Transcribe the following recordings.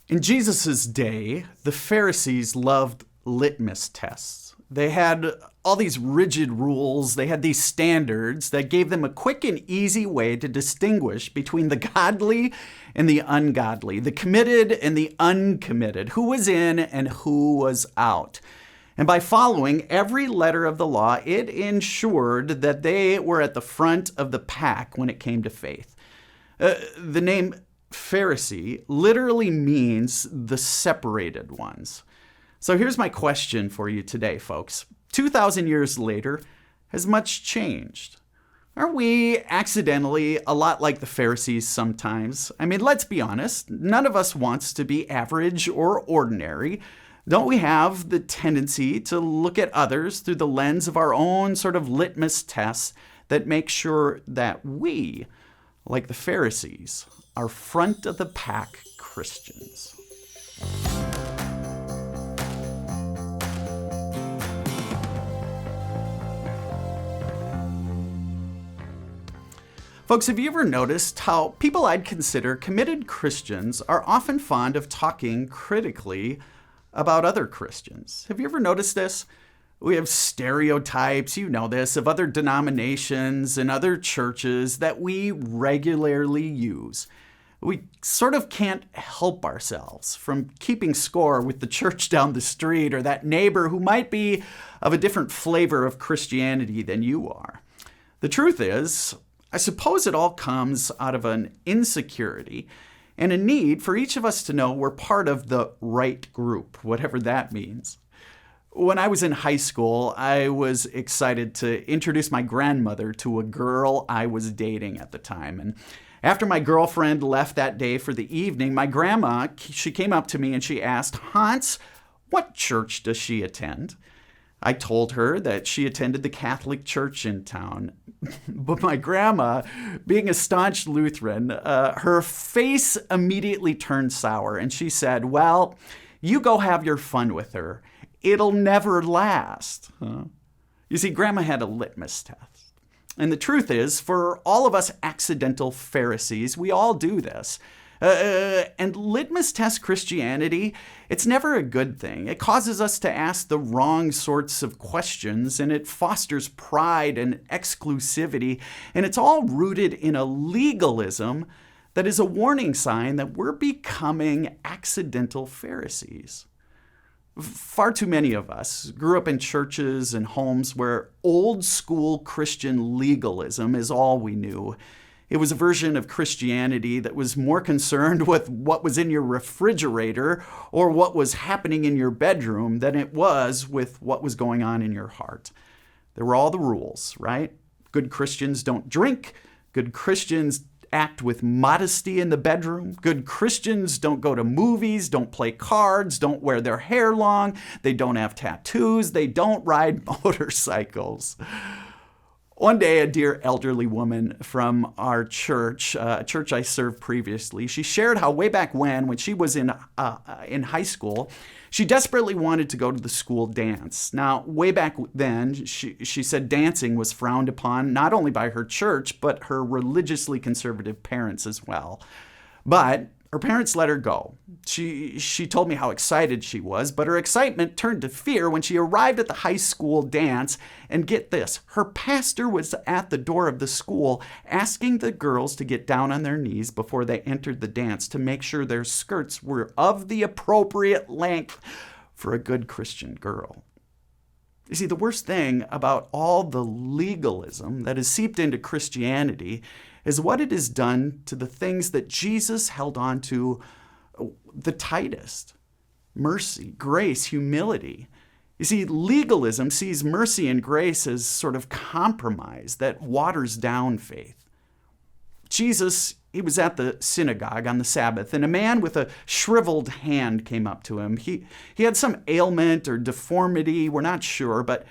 In Jesus' day, the Pharisees loved litmus tests. They had all these rigid rules, they had these standards that gave them a quick and easy way to distinguish between the godly and the ungodly, the committed and the uncommitted, who was in and who was out. And by following every letter of the law, it ensured that they were at the front of the pack when it came to faith. The name Pharisee literally means the separated ones. So here's my question for you today, folks. 2,000 years later, has much changed? Aren't we accidentally a lot like the Pharisees sometimes? I mean, let's be honest. None of us wants to be average or ordinary. Don't we have the tendency to look at others through the lens of our own sort of litmus tests that make sure that we, like the Pharisees, are front of the pack Christians? Folks, have you ever noticed how people I'd consider committed Christians are often fond of talking critically about other Christians? Have you ever noticed this? We have stereotypes, you know this, of other denominations and other churches that we regularly use. We sort of can't help ourselves from keeping score with the church down the street or that neighbor who might be of a different flavor of Christianity than you are. The truth is, I suppose it all comes out of an insecurity and a need for each of us to know we're part of the right group, whatever that means. When I was in high school, I was excited to introduce my grandmother to a girl I was dating at the time. And after my girlfriend left that day for the evening, my grandma, she came up to me and she asked, "Hans, what church does she attend?" I told her that she attended the Catholic church in town. But my grandma, being a staunch Lutheran, her face immediately turned sour and she said, "Well, you go have your fun with her. It'll never last." You see, Grandma had a litmus test. And the truth is, for all of us accidental Pharisees, we all do this. And litmus test Christianity, it's never a good thing. It causes us to ask the wrong sorts of questions, and it fosters pride and exclusivity, and it's all rooted in a legalism that is a warning sign that we're becoming accidental Pharisees. Far too many of us grew up in churches and homes where old school Christian legalism is all we knew. It was a version of Christianity that was more concerned with what was in your refrigerator or what was happening in your bedroom than it was with what was going on in your heart. There were all the rules, right? Good Christians don't drink. Good Christians act with modesty in the bedroom. Good Christians don't go to movies, don't play cards, don't wear their hair long. They don't have tattoos. They don't ride motorcycles. One day, a dear elderly woman from our church, a church I served previously, she shared how way back when she was in high school, she desperately wanted to go to the school dance. Now, way back then, she said dancing was frowned upon not only by her church, but her religiously conservative parents as well. But her parents let her go. She told me how excited she was, but her excitement turned to fear when she arrived at the high school dance. And get this, her pastor was at the door of the school asking the girls to get down on their knees before they entered the dance to make sure their skirts were of the appropriate length for a good Christian girl. You see, the worst thing about all the legalism that has seeped into Christianity is what it has done to the things that Jesus held on to the tightest: mercy, grace, humility. You see, legalism sees mercy and grace as sort of compromise that waters down faith. Jesus, he was at the synagogue on the Sabbath, and a man with a shriveled hand came up to him. He had some ailment or deformity, we're not sure, but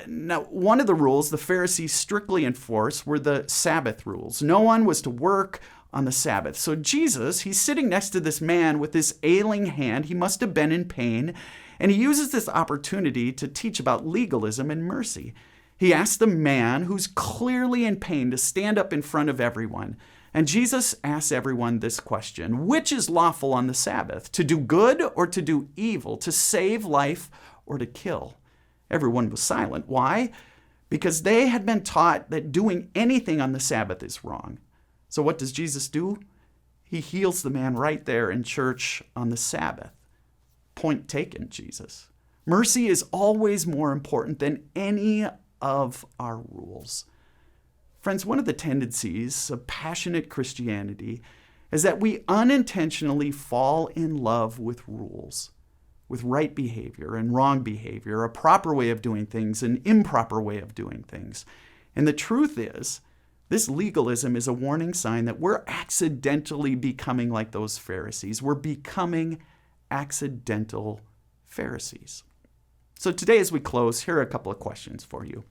now one of the rules the Pharisees strictly enforced were the Sabbath rules. No one was to work on the Sabbath. So Jesus, he's sitting next to this man with this ailing hand. He must have been in pain, and he uses this opportunity to teach about legalism and mercy. He asks the man who's clearly in pain to stand up in front of everyone. And Jesus asks everyone this question: which is lawful on the Sabbath, to do good or to do evil, to save life or to kill? Everyone was silent. Why? Because they had been taught that doing anything on the Sabbath is wrong. So what does Jesus do? He heals the man right there in church on the Sabbath. Point taken, Jesus. Mercy is always more important than any of our rules. Friends, one of the tendencies of passionate Christianity is that we unintentionally fall in love with rules, with right behavior and wrong behavior, a proper way of doing things, an improper way of doing things. And the truth is, this legalism is a warning sign that we're accidentally becoming like those Pharisees. We're becoming accidental Pharisees. So today, as we close, here are a couple of questions for you.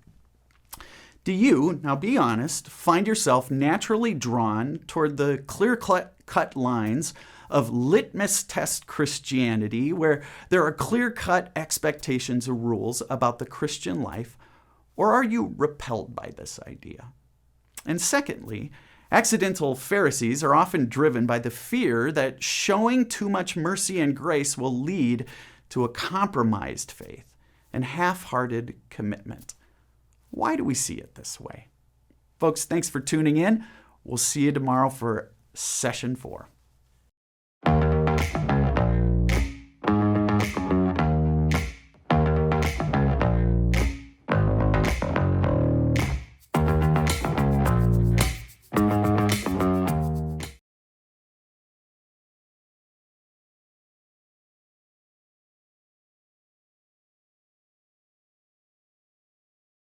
Do you, now be honest, find yourself naturally drawn toward the clear-cut lines of litmus test Christianity, where there are clear-cut expectations or rules about the Christian life, or are you repelled by this idea? And secondly, accidental Pharisees are often driven by the fear that showing too much mercy and grace will lead to a compromised faith and half-hearted commitment. Why do we see it this way? Folks, thanks for tuning in. We'll see you tomorrow for Session 4.